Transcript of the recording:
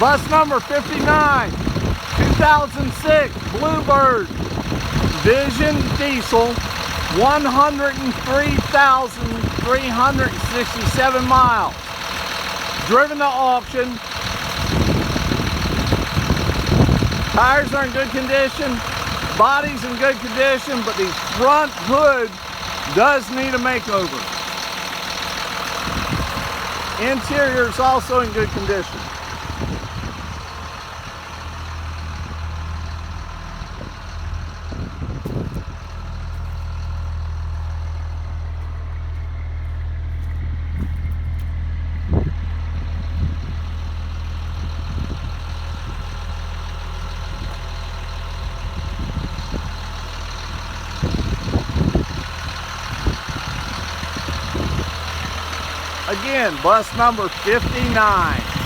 Bus number 59, 2006 Bluebird Vision Diesel, 103,367 miles. Driven to auction. Tires are in good condition. Body's in good condition, but the front hood does need a makeover. Interior is also in good condition. Again, bus number 59.